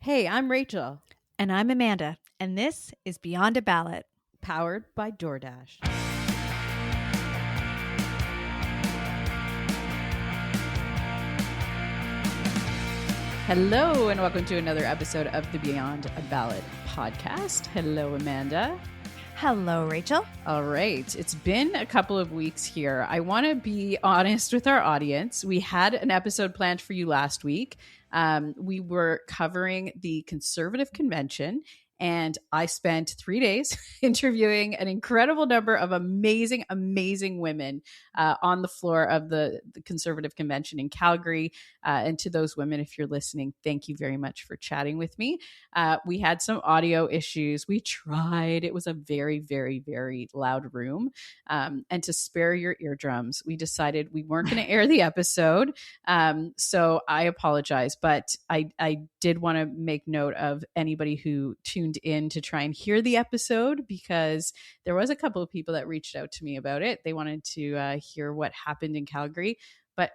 Hey, I'm Rachel, And I'm Amanda, and this is Beyond a Ballot. powered by DoorDash. Hello, and welcome to another episode of the Beyond a Ballot podcast. Hello, Amanda. Hello, Rachel. All right. It's been a couple of weeks here. I want to be honest with our audience. We had an episode planned for you last week. We were covering the Conservative Convention, and I spent 3 days interviewing an incredible number of amazing, amazing women on the floor of the Conservative Convention in Calgary. And to those women, if you're listening, thank you very much for chatting with me. We had some audio issues. We tried. It was a very, very, very loud room. And to spare your eardrums, we decided we weren't going to air the episode. So I apologize, but I did want to make note of anybody who tuned in to try and hear the episode, because there was a couple of people that reached out to me about it. They wanted to hear what happened in Calgary, but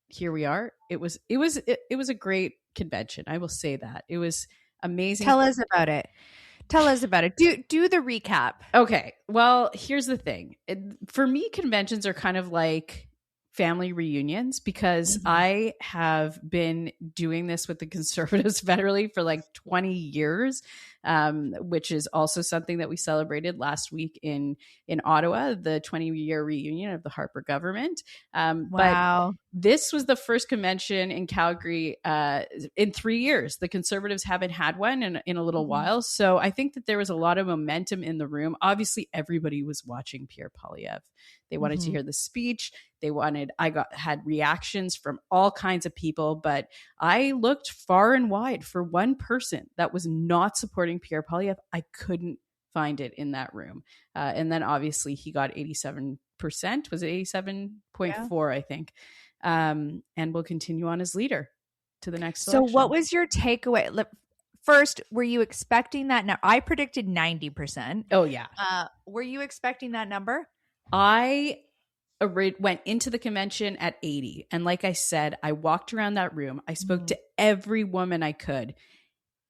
here we are. It was a great convention. I will say that. It was amazing. Tell us about it. Do the recap. Okay. Well, here's the thing. For me, conventions are kind of like family reunions, because I have been doing this with the Conservatives federally for like 20 years, which is also something that we celebrated last week in Ottawa, the 20-year reunion of the Harper government. Wow. But this was the first convention in Calgary in 3 years. The Conservatives haven't had one in a little while. So I think that there was a lot of momentum in the room. Obviously, everybody was watching Pierre Poilievre. They wanted to hear the speech. Had reactions from all kinds of people, but I looked far and wide for one person that was not supporting Pierre Poilievre. I couldn't find it in that room. And then obviously he got 87%. Was it 87.4, I think. And will continue on as leader to the next election. So what was your takeaway? First, were you expecting that? Now, I predicted 90%. Oh, yeah. Were you expecting that number? I went into the convention at 80. And like I said, I walked around that room. I spoke to every woman I could.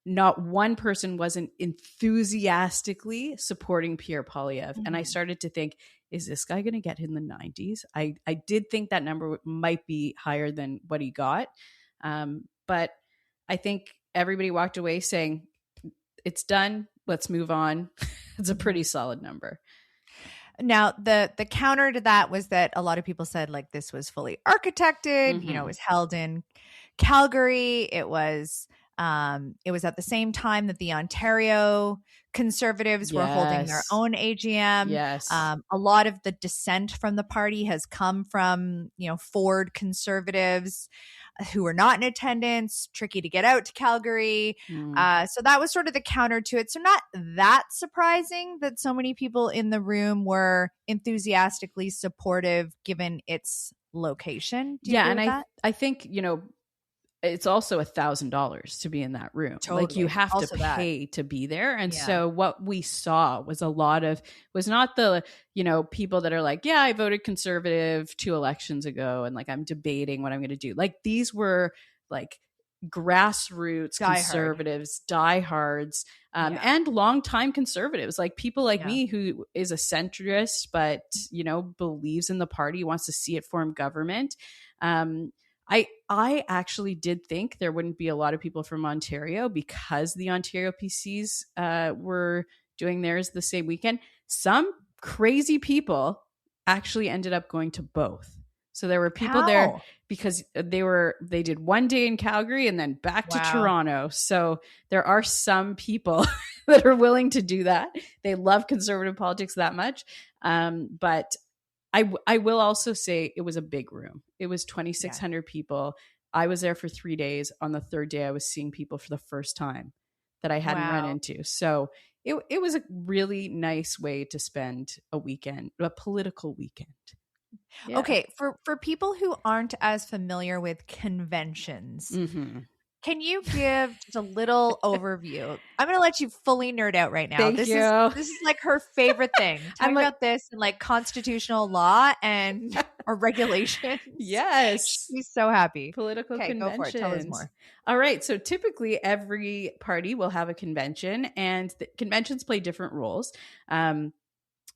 Not one person wasn't enthusiastically supporting Pierre Poilievre. And I started to think, is this guy going to get in the 90s? I did think that number might be higher than what he got. But I think everybody walked away saying, it's done. Let's move on. It's a pretty solid number. Now, the counter to that was that a lot of people said, like, this was fully architected. You know, it was held in Calgary. It was at the same time that the Ontario Conservatives were holding their own AGM. Yes. A lot of the dissent from the party has come from, Ford Conservatives who were not in attendance, tricky to get out to Calgary. So that was sort of the counter to it. So not that surprising that so many people in the room were enthusiastically supportive given its location. Do you agree with that? I think, it's also $1,000 to be in that room. Totally. Like, you have Also to pay to be there. And so what we saw was was not the, people that are like, yeah, I voted Conservative 2 elections ago, and like, I'm debating what I'm going to do. Like, these were like grassroots Conservatives, diehards, and longtime Conservatives, like people like me, who is a centrist, but, believes in the party, wants to see it form government. I actually did think there wouldn't be a lot of people from Ontario, because the Ontario PCs were doing theirs the same weekend. Some crazy people actually ended up going to both. So there were people there because they did 1 day in Calgary and then back to Toronto. So there are some people that are willing to do that. They love conservative politics that much. But I will also say it was a big room. It was 2,600 people. I was there for 3 days. On the third day, I was seeing people for the first time that I hadn't run into. So it was a really nice way to spend a weekend, a political weekend. Yeah. Okay, for people who aren't as familiar with conventions, Can you give just a little overview? I'm going to let you fully nerd out right now. Thank this you. This is like her favorite thing. Talking about this and like constitutional law and or regulations. Yes. She's so happy. Political conventions. Go for it. Tell us more. All right. So typically every party will have a convention, and the conventions play different roles.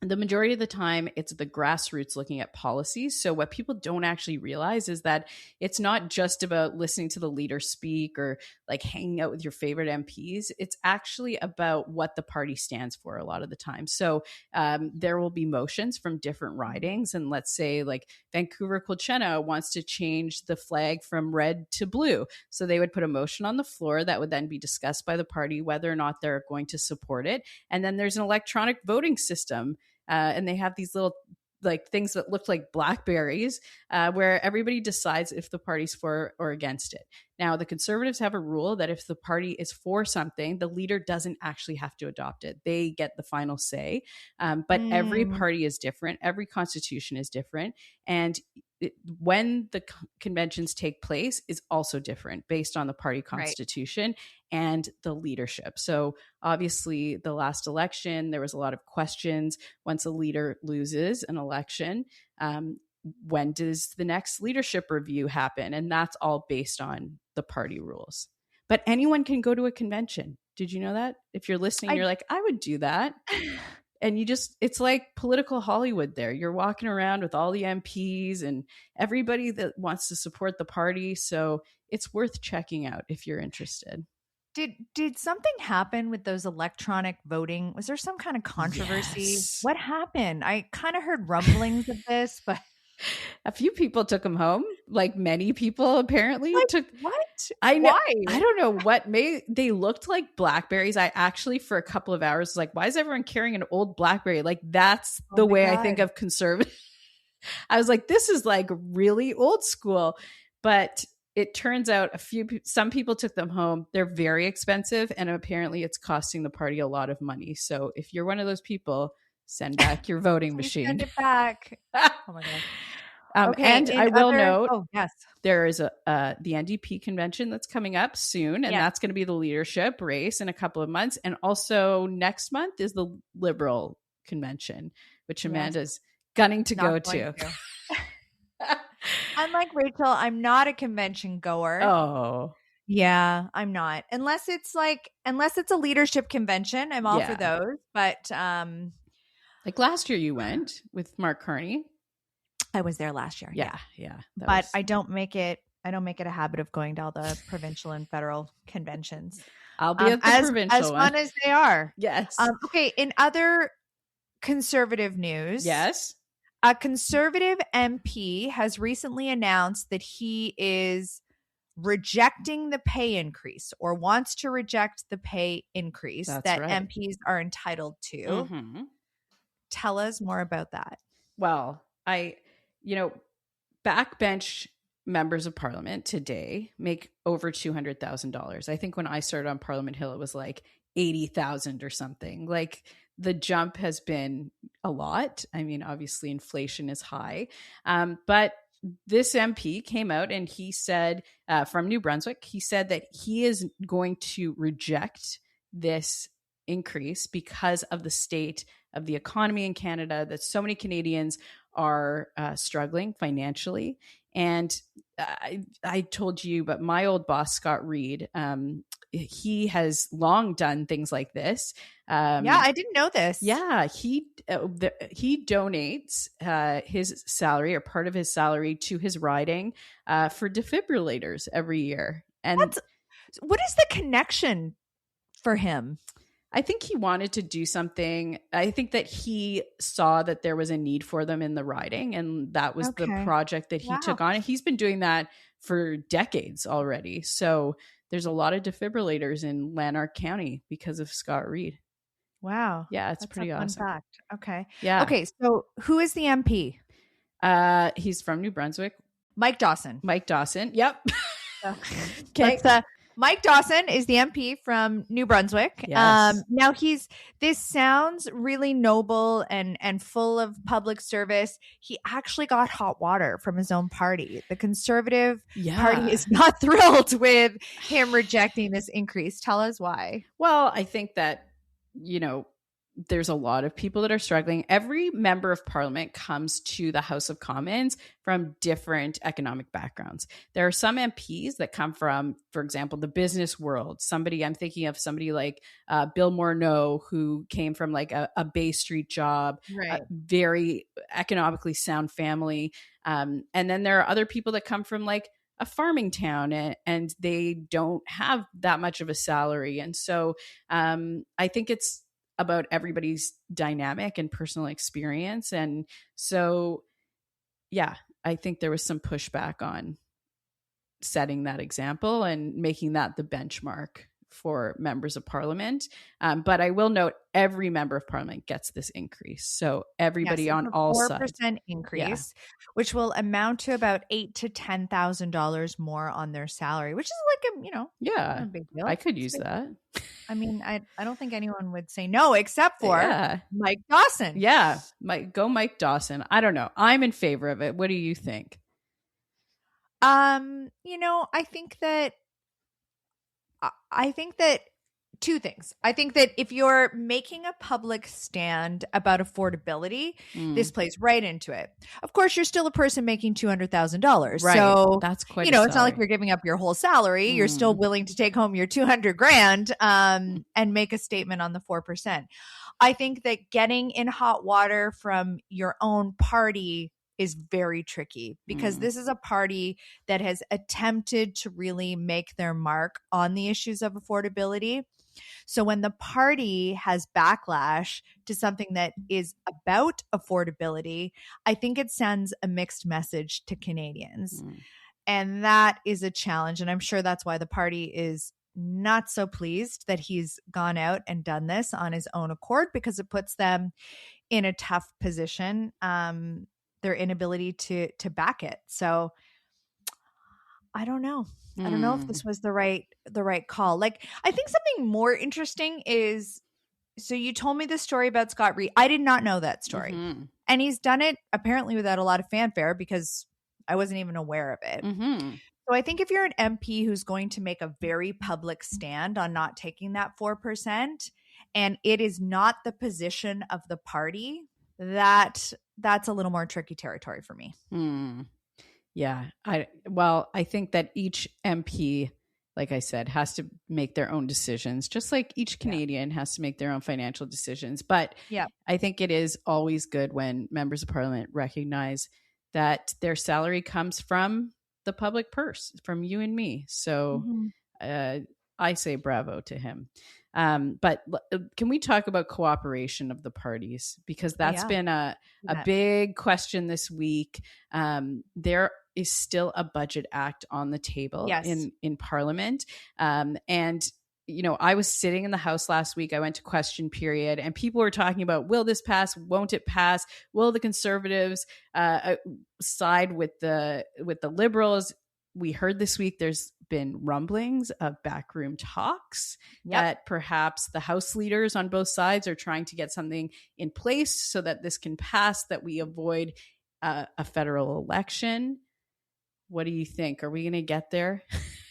The majority of the time, it's the grassroots looking at policies. So what people don't actually realize is that it's not just about listening to the leader speak or like hanging out with your favorite MPs. It's actually about what the party stands for a lot of the time. So there will be motions from different ridings. And let's say like Vancouver Quilchena wants to change the flag from red to blue. So they would put a motion on the floor that would then be discussed by the party whether or not they're going to support it. And then there's an electronic voting system. And they have these little like things that look like blackberries where everybody decides if the party's for or against it. Now, the Conservatives have a rule that if the party is for something, the leader doesn't actually have to adopt it. They get the final say. But every party is different. Every constitution is different. And when the conventions take place is also different based on the party constitution and the leadership. So obviously the last election, there was a lot of questions. Once a leader loses an election, when does the next leadership review happen? And that's all based on the party rules. But anyone can go to a convention. Did you know that? If you're listening, you're like, I would do that. And you just, it's like political Hollywood there. You're walking around with all the MPs and everybody that wants to support the party. So it's worth checking out if you're interested. Did something happen with those electronic voting? Was there some kind of controversy? Yes. What happened? I kind of heard rumblings of this, but a few people took them home. Like many people apparently took. What? I know. Why? I don't know what they looked like blackberries. I actually for a couple of hours was like, why is everyone carrying an old blackberry? Like that's the way I think of conservative. I was like, this is like really old school. But it turns out some people took them home. They're very expensive, and apparently it's costing the party a lot of money. So if you're one of those people, send back your voting machine. Send it back. Oh my god. Okay, and I will note, there is the NDP convention that's coming up soon, and that's going to be the leadership race in a couple of months. And also next month is the Liberal convention, which Amanda's gunning to go to. Unlike Rachel, I'm not a convention goer. Oh. Yeah, I'm not. Unless it's a leadership convention, I'm all for those. But like last year you went with Mark Carney. I was there last year. Yeah. But I don't make it a habit of going to all the provincial and federal conventions. I'll be at the provincial as fun as they are. Yes. Okay. In other conservative news, yes, a conservative MP has recently announced that he is rejecting the pay increase or wants to reject the pay increase that MPs are entitled to. Mm-hmm. Tell us more about that. Well, backbench members of parliament today make over $200,000. I think when I started on Parliament Hill, it was like 80,000 or something. Like the jump has been a lot. I mean, obviously inflation is high, but this MP came out and he said, from New Brunswick, he said that he is going to reject this increase because of the state of the economy in Canada, that so many Canadians are struggling financially. And I told you, but my old boss, Scott Reed, he has long done things like this. I didn't know this. Yeah, he donates his salary or part of his salary to his riding for defibrillators every year. And what is the connection for him? I think he wanted to do something. I think that he saw that there was a need for them in the riding, and that was the project that he took on. And he's been doing that for decades already. So there's a lot of defibrillators in Lanark County because of Scott Reed. Wow. Yeah, it's pretty awesome. Fun fact. Okay. Yeah. Okay, so who is the MP? He's from New Brunswick. Mike Dawson. Yep. Okay. Mike Dawson is the MP from New Brunswick. Yes. Now this sounds really noble and full of public service. He actually got hot water from his own party. The Conservative Party is not thrilled with him rejecting this increase. Tell us why. Well, I think that, there's a lot of people that are struggling. Every member of parliament comes to the House of Commons from different economic backgrounds. There are some MPs that come from, for example, the business world. I'm thinking of somebody like Bill Morneau, who came from like a Bay Street job, right. A very economically sound family. And then there are other people that come from like a farming town and they don't have that much of a salary. And so I think it's about everybody's dynamic and personal experience. And so, yeah, I think there was some pushback on setting that example and making that the benchmark for members of parliament. But I will note every member of parliament gets this increase. So everybody on all sides. 4% increase, which will amount to about $8,000 to $10,000 more on their salary, which is like a big deal. I could use that. I mean, I don't think anyone would say no, except for Mike Dawson. Yeah. Go Mike Dawson. I don't know. I'm in favor of it. What do you think? I think that two things. I think that if you're making a public stand about affordability, this plays right into it. Of course, you're still a person making $200,000. Right. So that's quite, it's not like you're giving up your whole salary. You're still willing to take home your $200,000 and make a statement on the 4%. I think that getting in hot water from your own party is very tricky because this is a party that has attempted to really make their mark on the issues of affordability. So when the party has backlash to something that is about affordability, I think it sends a mixed message to Canadians. And that is a challenge. And I'm sure that's why the party is not so pleased that he's gone out and done this on his own accord, because it puts them in a tough position. Their inability to back it. So I don't know. I don't know if this was the right call. Like, I think something more interesting is, so you told me the story about Scott Reid. I did not know that story. And he's done it apparently without a lot of fanfare because I wasn't even aware of it. So I think if you're an MP who's going to make a very public stand on not taking that 4%, and it is not the position of the party, that's a little more tricky territory for me. Yeah. I think that each MP, like I said, has to make their own decisions, just like each Canadian has to make their own financial decisions. But I think it is always good when members of parliament recognize that their salary comes from the public purse, from you and me. So I say bravo to him. But can we talk about cooperation of the parties? Because that's been a big question this week. There is still a budget act on the table in Parliament. And, I was sitting in the House last week. I went to question period and people were talking about, will this pass? Won't it pass? Will the Conservatives side with the Liberals? We heard this week there's been rumblings of backroom talks that perhaps the House leaders on both sides are trying to get something in place so that this can pass, that we avoid a federal election. What do you think? Are we going to get there?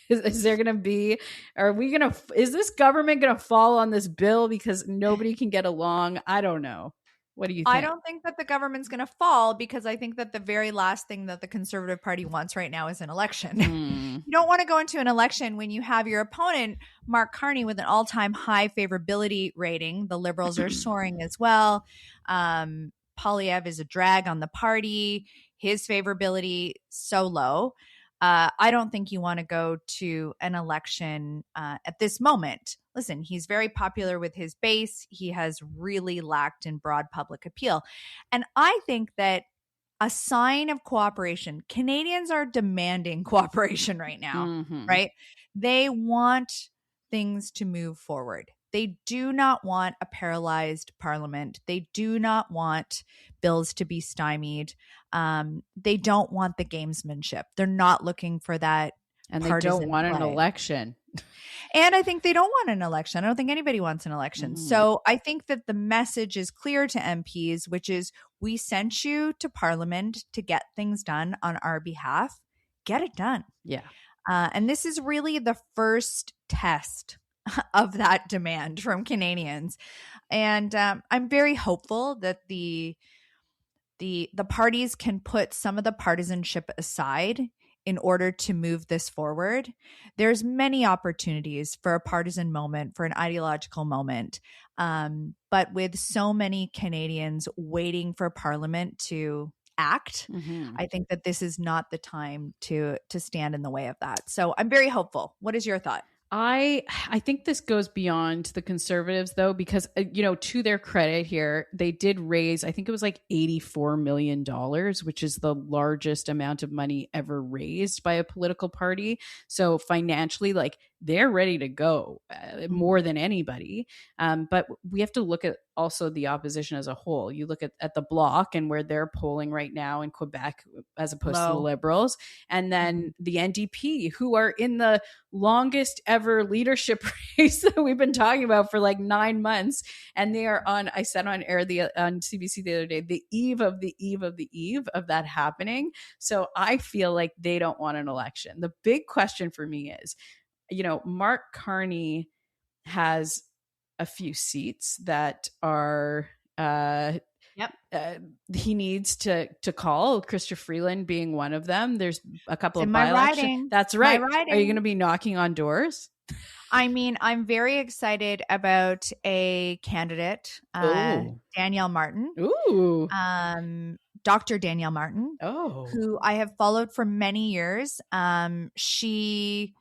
Is there going to be, is this government going to fall on this bill because nobody can get along? I don't know. What do you think? I don't think that the government's going to fall because I think that the very last thing that the Conservative Party wants right now is an election. You don't want to go into an election when you have your opponent, Mark Carney, with an all-time high favorability rating. The Liberals are soaring as well. Polyev is a drag on the party. His favorability so low. I don't think you want to go to an election at this moment. Listen, he's very popular with his base. He has really lacked in broad public appeal. And I think that a sign of cooperation, Canadians are demanding cooperation right now, right? They want things to move forward. They do not want a paralyzed parliament. They do not want bills to be stymied. They don't want the gamesmanship. They're not looking for that. And they don't want an election. And I think they don't want an election. I don't think anybody wants an election. So I think that the message is clear to MPs, which is we sent you to Parliament to get things done on our behalf. Get it done. Yeah. And this is really the first test of that demand from Canadians. And I'm very hopeful that the parties can put some of the partisanship aside in order to move this forward. There's many opportunities for a partisan moment, for an ideological moment. But with so many Canadians waiting for Parliament to act, I think that this is not the time to stand in the way of that. So I'm very hopeful. What is your thought? I think this goes beyond the Conservatives, though, because, to their credit here, they did raise, I think it was like $84 million, which is the largest amount of money ever raised by a political party. So financially, like, they're ready to go more than anybody. But we have to look at also the opposition as a whole. You look at the Bloc and where they're polling right now in Quebec as opposed to the Liberals. And then the NDP, who are in the longest ever leadership race that we've been talking about for like 9 months. And they are on, I said on air on CBC the other day, the eve of that happening. So I feel like they don't want an election. The big question for me is, Mark Carney has a few seats that are he needs to call, Chrystia Freeland being one of them. There's a couple of by-elections. That's right. Are you going to be knocking on doors? I mean, I'm very excited about a candidate, Danielle Martin. Ooh. Dr. Danielle Martin, who I have followed for many years. She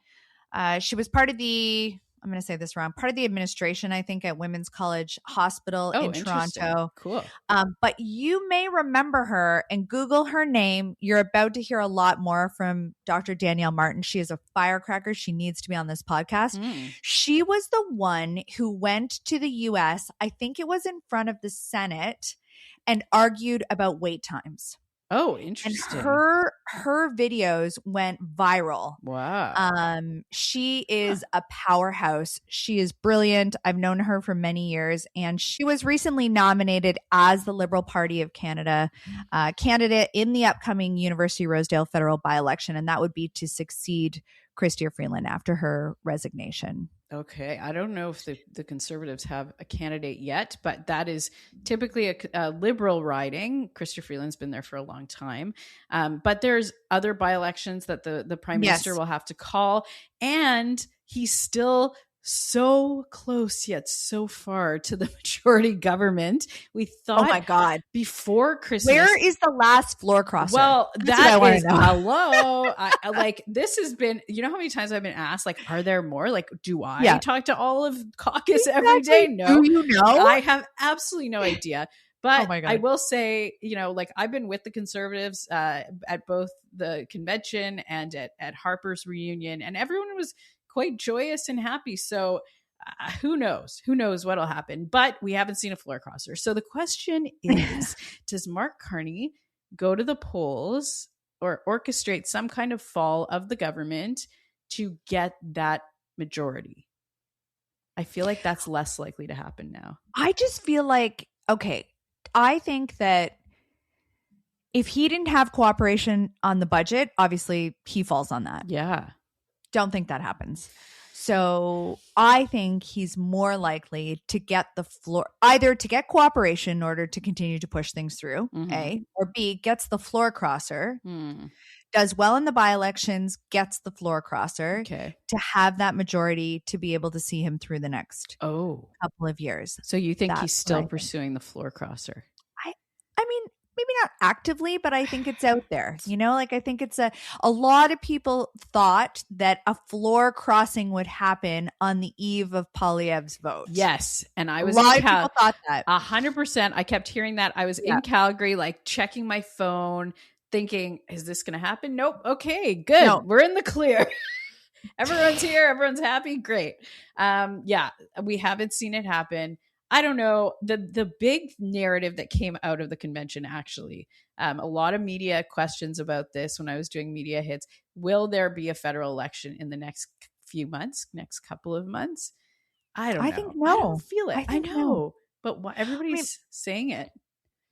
was part of the, I'm going to say this wrong, part of the administration, I think, at Women's College Hospital in Toronto. Cool. But you may remember her and Google her name. You're about to hear a lot more from Dr. Danielle Martin. She is a firecracker. She needs to be on this podcast. She was the one who went to the US, I think it was in front of the Senate, and argued about wait times. Oh, interesting. And her videos went viral. Wow. She is a powerhouse. She is brilliant. I've known her for many years, and she was recently nominated as the Liberal Party of Canada candidate in the upcoming University Rosedale federal by-election, and that would be to succeed Chrystia Freeland after her resignation. Okay. I don't know if the Conservatives have a candidate yet, but that is typically a Liberal riding. Chrystia Freeland's been there for a long time. But there's other by-elections that the Prime Minister will have to call. And he's still so close yet so far to the majority government. We thought, oh my God, before Christmas. Where is the last floor crosser? Well, that is hello. I like, this has been, you know how many times I've been asked, like, are there more? Like, do I talk to all of caucus every day? No. Do you know? I have absolutely no idea. But I will say, like, I've been with the Conservatives at both the convention and at Harper's reunion, and everyone was quite joyous and happy. So who knows? Who knows what'll happen? But we haven't seen a floor crosser. So the question is, does Mark Carney go to the polls or orchestrate some kind of fall of the government to get that majority? I feel like that's less likely to happen now. I just feel like, okay, I think that if he didn't have cooperation on the budget, obviously he falls on that. Yeah. Don't think that happens. So I think he's more likely to get the floor, either to get cooperation in order to continue to push things through, A, or B, gets the floor crosser, does well in the by-elections, gets the floor crosser to have that majority to be able to see him through the next couple of years. So you think he's still pursuing the floor crosser? I mean, maybe not actively, but I think it's out there. Like, I think it's a lot of people thought that a floor crossing would happen on the eve of Poilievre's vote. Yes. And I was a lot of people thought that. 100%. I kept hearing that. I was in Calgary, like checking my phone, thinking, is this going to happen? Nope. Okay, good. No. We're in the clear. Everyone's here. Everyone's happy. Great. We haven't seen it happen. I don't know. The big narrative that came out of the convention, actually, a lot of media questions about this when I was doing media hits. Will there be a federal election in the next few months, next couple of months? I don't I know. think I no. don't feel it. I think know, no. but everybody's saying it.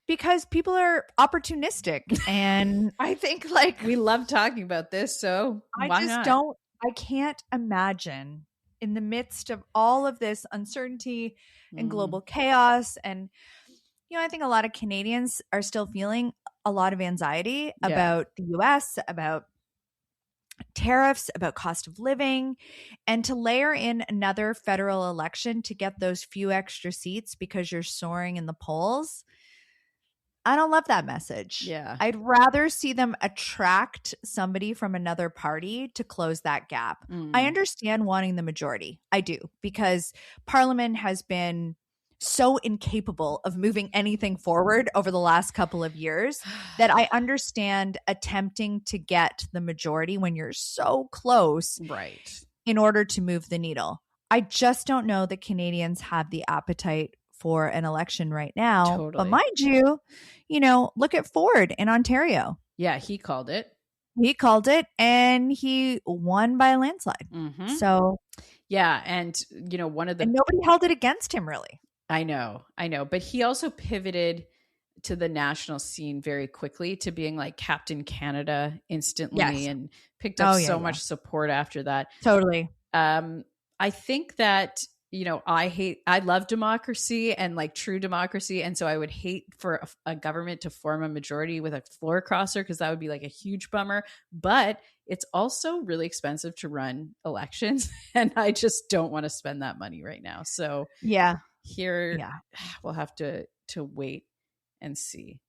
Because people are opportunistic, and I think like We love talking about this, so why not? I can't imagine in the midst of all of this uncertainty and global chaos. And, I think a lot of Canadians are still feeling a lot of anxiety about the US, about tariffs, about cost of living, and to layer in another federal election to get those few extra seats because you're soaring in the polls. I don't love that message. Yeah. I'd rather see them attract somebody from another party to close that gap. I understand wanting the majority. I do, because Parliament has been so incapable of moving anything forward over the last couple of years that I understand attempting to get the majority when you're so close, right, in order to move the needle. I just don't know that Canadians have the appetite for an election right now. Totally. But mind you, look at Ford in Ontario. Yeah, he called it. He called it, and he won by a landslide. So yeah, and and nobody held it against him, really. I know, but he also pivoted to the national scene very quickly to being like Captain Canada instantly, and picked up so much support after that. Totally. I think that, I love democracy and like true democracy. And so I would hate for a government to form a majority with a floor crosser, because that would be like a huge bummer. But it's also really expensive to run elections. And I just don't want to spend that money right now. So we'll have to wait and see.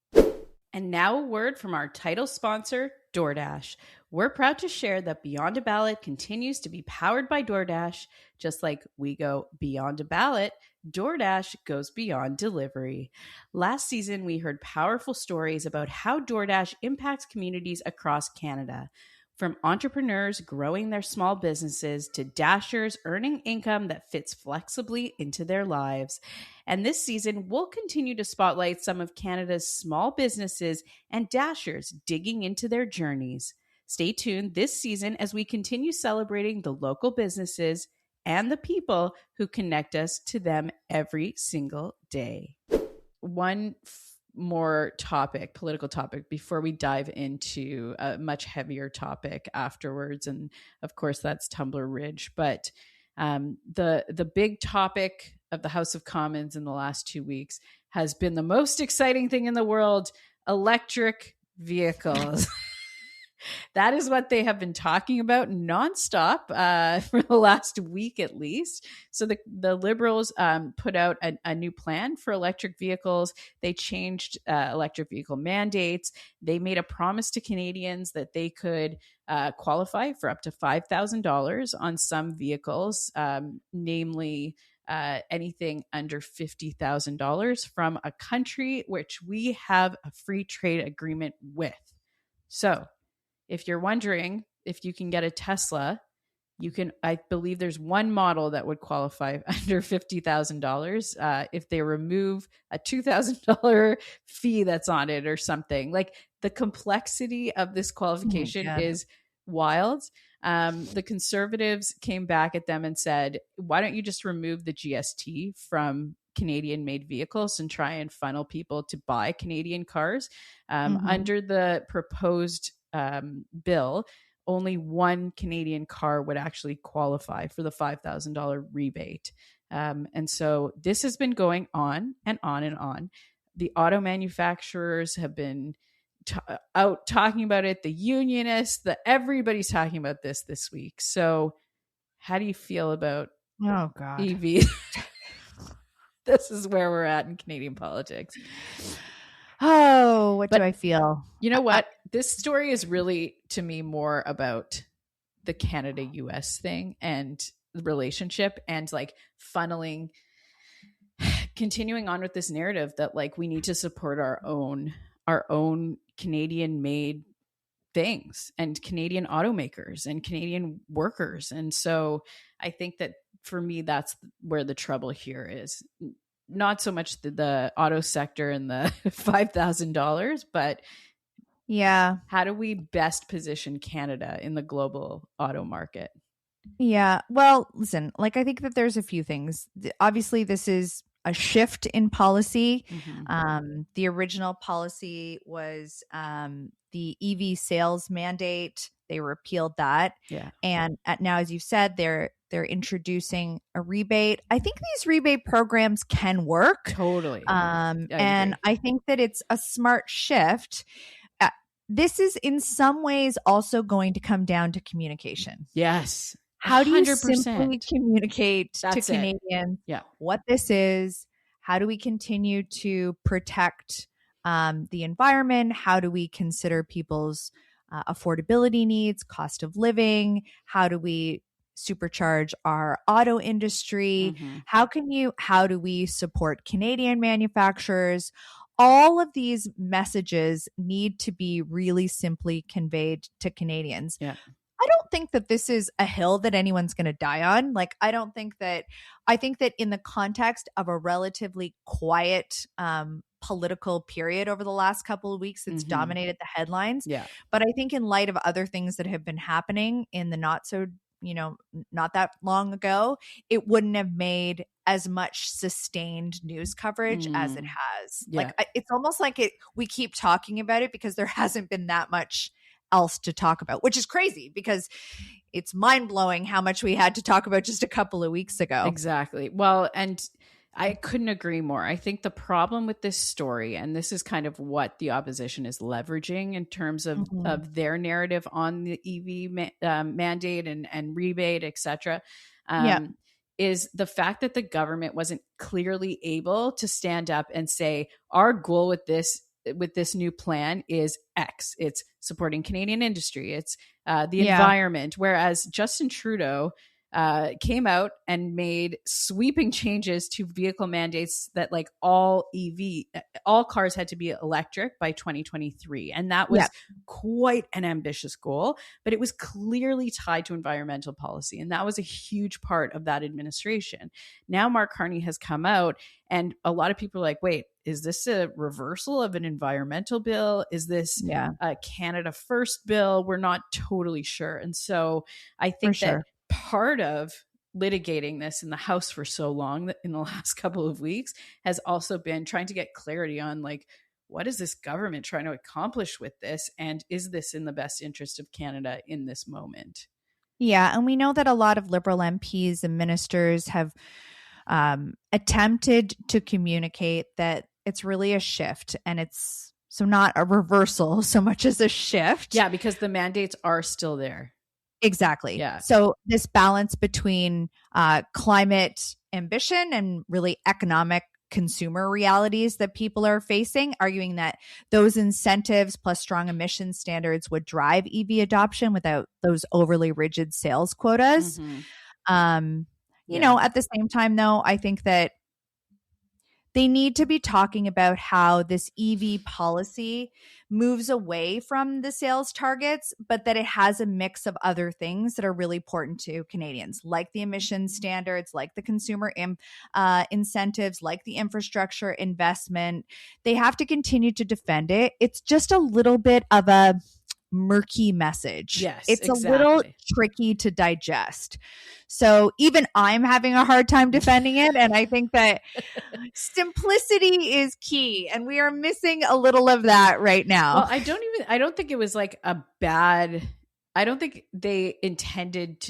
And now a word from our title sponsor, DoorDash. We're proud to share that Beyond a Ballot continues to be powered by DoorDash. Just like we go beyond a ballot, DoorDash goes beyond delivery. Last season, we heard powerful stories about how DoorDash impacts communities across Canada. From entrepreneurs growing their small businesses to dashers earning income that fits flexibly into their lives. And this season, we'll continue to spotlight some of Canada's small businesses and dashers digging into their journeys. Stay tuned this season as we continue celebrating the local businesses and the people who connect us to them every single day. One more political topic, before we dive into a much heavier topic afterwards. And of course, that's Tumbler Ridge. But the big topic of the House of Commons in the last 2 weeks has been the most exciting thing in the world: electric vehicles. That is what they have been talking about nonstop for the last week at least. So the Liberals put out a new plan for electric vehicles. They changed electric vehicle mandates. They made a promise to Canadians that they could qualify for up to $5,000 on some vehicles, namely anything under $50,000 from a country which we have a free trade agreement with. So if you're wondering if you can get a Tesla, I believe there's one model that would qualify under $50,000 if they remove a $2,000 fee that's on it or something. Like, the complexity of this qualification is wild. The Conservatives came back at them and said, why don't you just remove the GST from Canadian made vehicles and try and funnel people to buy Canadian cars? Under the proposed bill, only one Canadian car would actually qualify for the $5,000 rebate. And so this has been going on and on and on. The auto manufacturers have been out talking about it. The unionists, everybody's talking about this week. So how do you feel about EV? This is where we're at in Canadian politics. Oh, what do I feel? You know what? This story is really, to me, more about the Canada-US thing and the relationship, and like continuing on with this narrative that like we need to support our own Canadian-made things and Canadian automakers and Canadian workers. And so I think that for me, that's where the trouble here is. Not so much the auto sector and the $5,000, but how do we best position Canada in the global auto market? Yeah. Well, listen, like I think that there's a few things. Obviously, this is a shift in policy. Mm-hmm. The original policy was the EV sales mandate. They repealed that, Yeah, and now, as you said, they're introducing a rebate. I think these rebate programs can work, totally. I and agree. I think that it's a smart shift. Uh, this is in some ways also going to come down to communication. Yes, How do you simply 100%. communicate to That's it. Canadians Yeah. what this is? How do we continue to protect the environment? How do we consider people's affordability needs, cost of living? How do we supercharge our auto industry? Mm-hmm. How do we support Canadian manufacturers? All of these messages need to be really simply conveyed to Canadians. Yeah. I don't think that this is a hill that anyone's going to die on. Like, I think that in the context of a relatively quiet political period over the last couple of weeks, it's Mm-hmm. dominated the headlines. Yeah. But I think in light of other things that have been happening in the not that long ago, it wouldn't have made as much sustained news coverage as it has. Yeah. It's almost like we keep talking about it because there hasn't been that much else to talk about, which is crazy because it's mind-blowing how much we had to talk about just a couple of weeks ago. Exactly. Well, and I couldn't agree more. I think the problem with this story, and this is kind of what the opposition is leveraging in terms of, Mhm. of their narrative on the mandate and rebate, etc., Yeah. is the fact that the government wasn't clearly able to stand up and say, our goal with this new plan is X. It's supporting Canadian industry. It's the Yeah. environment. Whereas Justin Trudeau came out and made sweeping changes to vehicle mandates that like all cars had to be electric by 2023. And that was Yeah. quite an ambitious goal, but it was clearly tied to environmental policy. And that was a huge part of that administration. Now Mark Carney has come out and a lot of people are like, wait, is this a reversal of an environmental bill? Is this Yeah. a Canada First bill? We're not totally sure. And so I For think that sure. part of litigating this in the House for so long in the last couple of weeks has also been trying to get clarity on like, what is this government trying to accomplish with this? And is this in the best interest of Canada in this moment? Yeah. And we know that a lot of Liberal MPs and ministers have attempted to communicate that it's really a shift and it's so not a reversal so much as a shift. Yeah, because the mandates are still there. Exactly. Yeah. So this balance between climate ambition and really economic consumer realities that people are facing, arguing that those incentives plus strong emission standards would drive EV adoption without those overly rigid sales quotas. Mm-hmm. At the same time, though, I think that they need to be talking about how this EV policy moves away from the sales targets, but that it has a mix of other things that are really important to Canadians, like the emission standards, like the consumer incentives, like the infrastructure investment. They have to continue to defend it. It's just a little bit of a murky message. Yes, it's exactly. A little tricky to digest. So even I'm having a hard time defending it. And I think that simplicity is key. And we are missing a little of that right now. Well, I don't think it was like I don't think they intended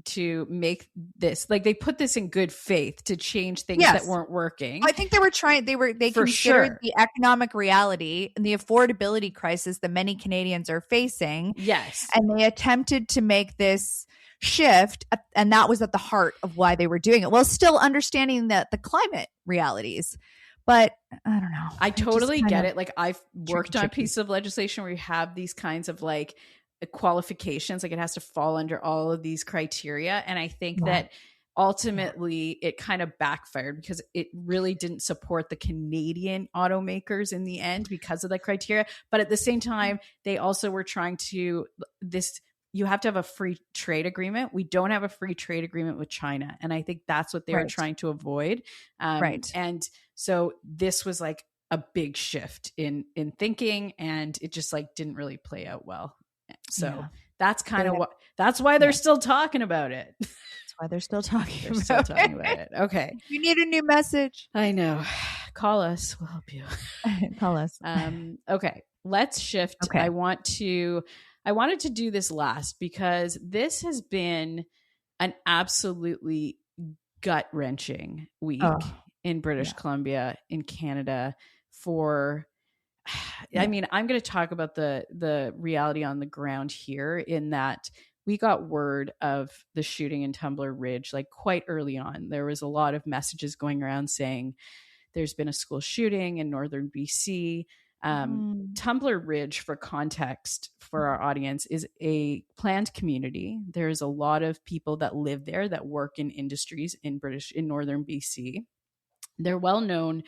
to make this like they put this in good faith to change things that weren't working. I think they considered sure. the economic reality and the affordability crisis that many Canadians are facing. Yes. And they attempted to make this shift, and that was at the heart of why they were doing it, while still understanding that the climate realities. But I don't know. I totally get it. Like I've worked on a piece of legislation where you have these kinds of like qualifications, like it has to fall under all of these criteria. And I think that ultimately it kind of backfired because it really didn't support the Canadian automakers in the end because of the criteria. But at the same time, they also were trying to you have to have a free trade agreement. We don't have a free trade agreement with China. And I think that's what they were trying to avoid. And so this was like a big shift in thinking, and it just like didn't really play out well. So That's kind of what, that's why they're still talking about it. That's why they're still talking They're about still talking about it. Okay. We need a new message. I know. Call us. We'll help you. Call us. Okay. Let's shift. Okay. I wanted to do this last because this has been an absolutely gut-wrenching week in British Columbia, in Canada for I mean, I'm going to talk about the reality on the ground here, in that we got word of the shooting in Tumbler Ridge like quite early on. There was a lot of messages going around saying there's been a school shooting in northern BC. Tumbler Ridge, for context for our audience, is a planned community. There's a lot of people that live there that work in industries in northern BC. They're well known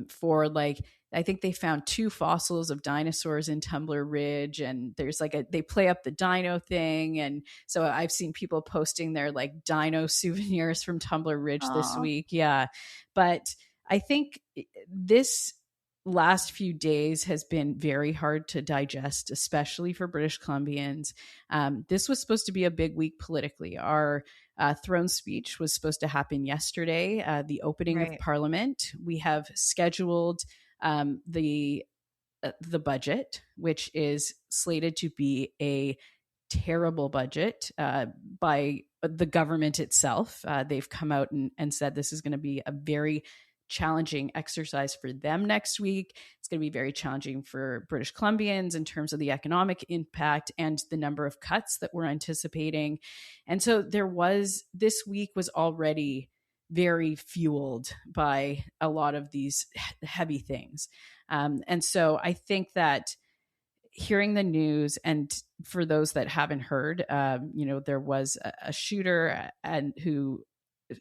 for, like, I think they found 2 fossils of dinosaurs in Tumbler Ridge, and there's like they play up the dino thing. And so I've seen people posting their like dino souvenirs from Tumbler Ridge this week. Yeah. But I think this last few days has been very hard to digest, especially for British Columbians. This was supposed to be a big week politically. Our throne speech was supposed to happen yesterday, the opening of Parliament. We have scheduled the budget, which is slated to be a terrible budget by the government itself. They've come out and said this is going to be a very challenging exercise for them next week. It's going to be very challenging for British Columbians in terms of the economic impact and the number of cuts that we're anticipating. And so this week was already very fueled by a lot of these heavy things. And so I think that hearing the news, and for those that haven't heard, there was a shooter who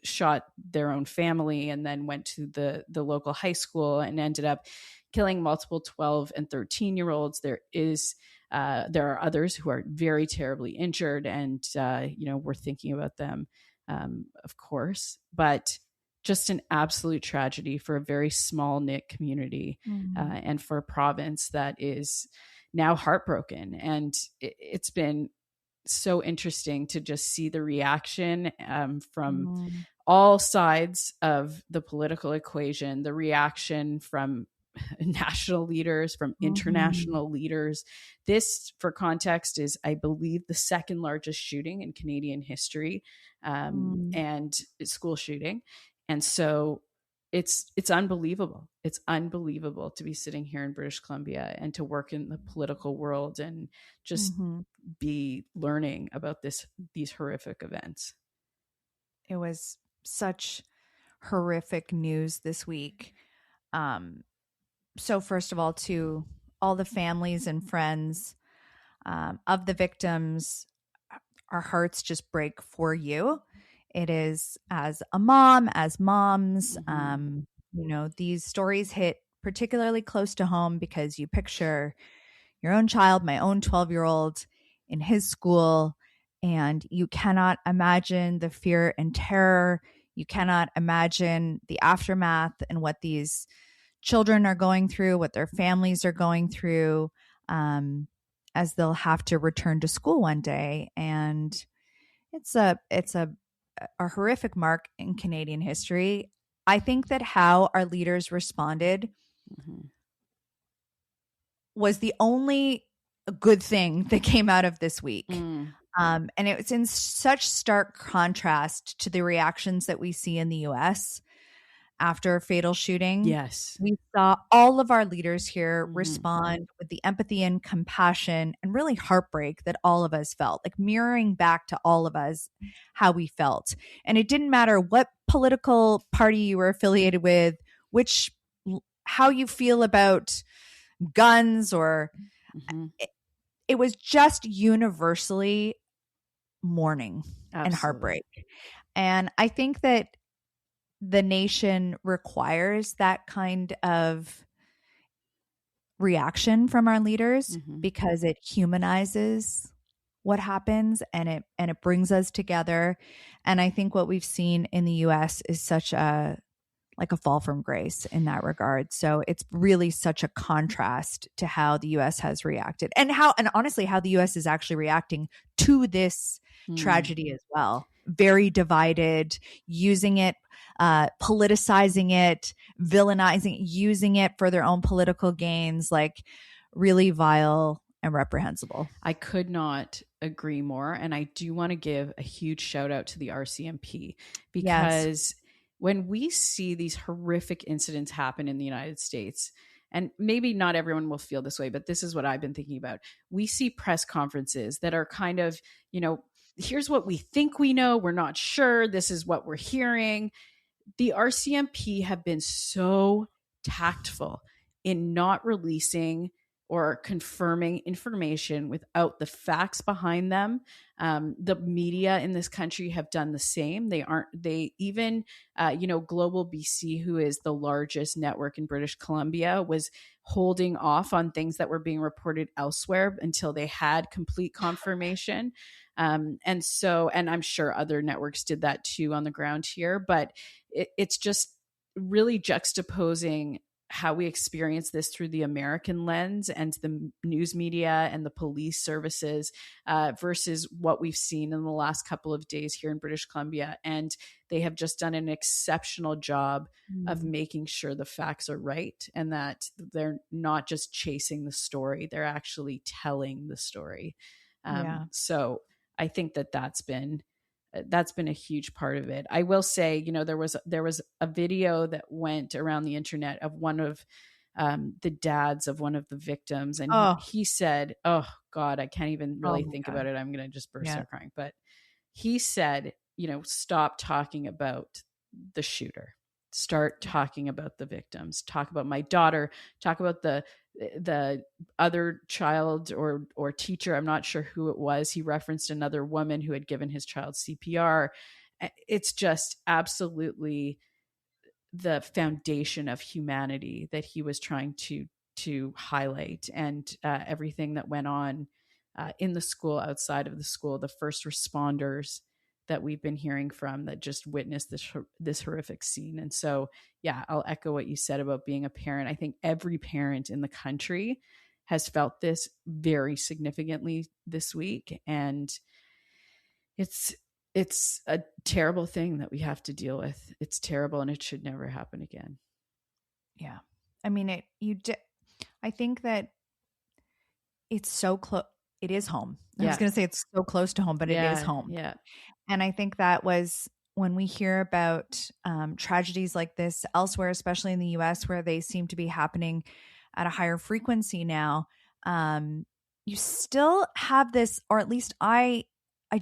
shot their own family and then went to the local high school and ended up killing multiple 12 and 13-year-olds. There are others who are very terribly injured, and we're thinking about them, of course, but just an absolute tragedy for a very small knit community, and for a province that is now heartbroken. And it's been so interesting to just see the reaction from all sides of the political equation, the reaction from national leaders, from international leaders. This, for context, is, I believe, the second largest shooting in Canadian history, and school shooting. And so it's unbelievable. It's unbelievable to be sitting here in British Columbia and to work in the political world and just be learning about these horrific events. It was such horrific news this week. So first of all, to all the families and friends of the victims, our hearts just break for you. It is, as a mom, as moms, these stories hit particularly close to home because you picture your own child, my own 12-year-old, in his school, and you cannot imagine the fear and terror. You cannot imagine the aftermath and what these children are going through, what their families are going through, as they'll have to return to school one day. And it's a horrific mark in Canadian history. I think that how our leaders responded was the only good thing that came out of this week. And it was in such stark contrast to the reactions that we see in the US after a fatal shooting. Yes. We saw all of our leaders here respond with the empathy and compassion and really heartbreak that all of us felt, like mirroring back to all of us how we felt. And it didn't matter what political party you were affiliated with, how you feel about guns, or it was just universally mourning and heartbreak. And I think that the nation requires that kind of reaction from our leaders because it humanizes what happens, and it brings us together. And I think what we've seen in the US is such a like a fall from grace in that regard. So it's really such a contrast to how the US has reacted, and honestly how the US is actually reacting to this tragedy as well. Very divided, using it, politicizing it, villainizing, using it for their own political gains, like really vile and reprehensible. I could not agree more. And I do want to give a huge shout out to the RCMP, because when we see these horrific incidents happen in the United States, and maybe not everyone will feel this way, but this is what I've been thinking about. We see press conferences that are kind of, here's what we think we know. We're not sure. This is what we're hearing. The RCMP have been so tactful in not releasing or confirming information without the facts behind them. The media in this country have done the same. Global BC, who is the largest network in British Columbia, was holding off on things that were being reported elsewhere until they had complete confirmation. And I'm sure other networks did that too on the ground here, but it's just really juxtaposing how we experience this through the American lens and the news media and the police services versus what we've seen in the last couple of days here in British Columbia. And they have just done an exceptional job of making sure the facts are right and that they're not just chasing the story, they're actually telling the story. So I think that's been a huge part of it. I will say, there was a video that went around the internet of one of the dads of one of the victims. And he said, oh God, I can't even really think about it. I'm going to just burst out crying. But he said, stop talking about the shooter. Start talking about the victims. Talk about my daughter. Talk about the other child or teacher. I'm not sure who it was. He referenced another woman who had given his child CPR. It's just absolutely the foundation of humanity that he was trying to highlight, and everything that went on in the school, outside of the school, the first responders that we've been hearing from that just witnessed this horrific scene. And so, I'll echo what you said about being a parent. I think every parent in the country has felt this very significantly this week. And it's a terrible thing that we have to deal with. It's terrible, and it should never happen again. Yeah. I mean, I think that it's so close. It is home. I was going to say it's so close to home, but it is home. Yeah. And I think that was when we hear about tragedies like this elsewhere, especially in the US, where they seem to be happening at a higher frequency now, you still have this, or at least I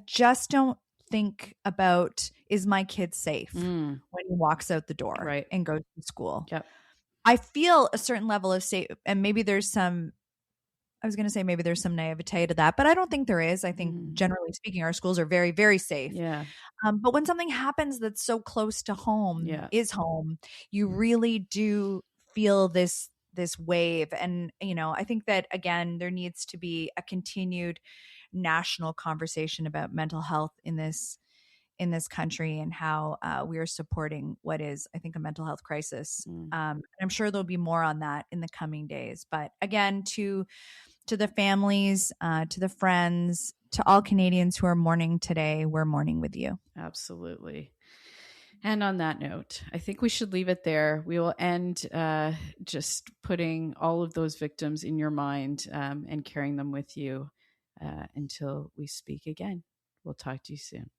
just don't think about, is my kid safe when he walks out the door and goes to school? Yep. I feel a certain level of safe, and maybe there's some naivete to that, but I don't think there is. I think generally speaking, our schools are very, very safe. Yeah. But when something happens that's so close to home, is home, you really do feel this wave. And, I think that, again, there needs to be a continued national conversation about mental health in this country, and how we are supporting what is, I think, a mental health crisis. I'm sure there'll be more on that in the coming days. But again, to the families, to the friends, to all Canadians who are mourning today, we're mourning with you. Absolutely. And on that note, I think we should leave it there. We will end just putting all of those victims in your mind and carrying them with you until we speak again. We'll talk to you soon.